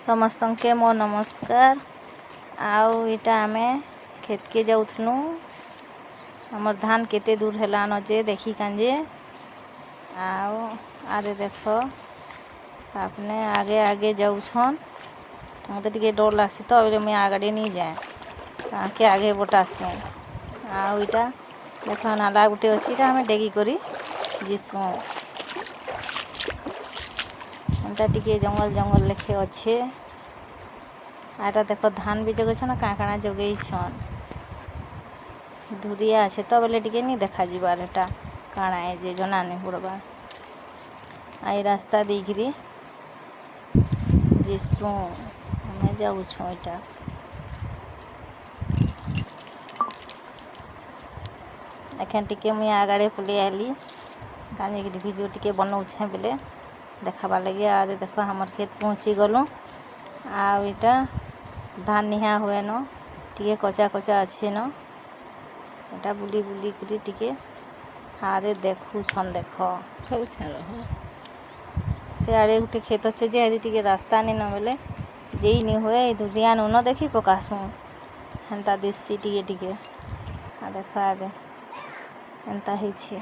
समस्तंके मो नमस्कार। आउ इटा आमे खेत के जाउथनु हमर धान केते दूर हेलान जे देखी कांजे आउ आरे देखो आपने आगे आगे जाउछन मते टिके डर लासी तो अबे मैं आगडे नहीं जाए आके आगे बोटासे आउ इटा देखो नाला गुटे असीटा हमें डेगी करी जिसु एंता टिके जंगल जंगल लेखे अच्छे आटा देखो धान भी जगह ना काकाना जगह छन धुरिया अच्छे तो बोले टिके नहीं देखा जीवार एटा काना है जे जना नहीं पड़वा आई रास्ता देखरी जिसु हमें जाऊ छो इटा एखन टिके मुई आगाड़े पले आली कानी की वीडियो टिके बनाऊ छे बोले देखाबा लगे आज देखो हमर खेत पहुंची गलो आ इटा धान निहा हुए न टिके कचा कचा अच्छे न एटा बुली बुली करी टिके हारे देखू छन देखो सब छन से आड़े गुटे खेत अच्छे जे आदि टिके रास्ता नहीं न बोले जेई नहीं हुए दुधिया न देखी पकासू हेन्ता दिसी टिके टिके आ देखो आदे एंता ही छी।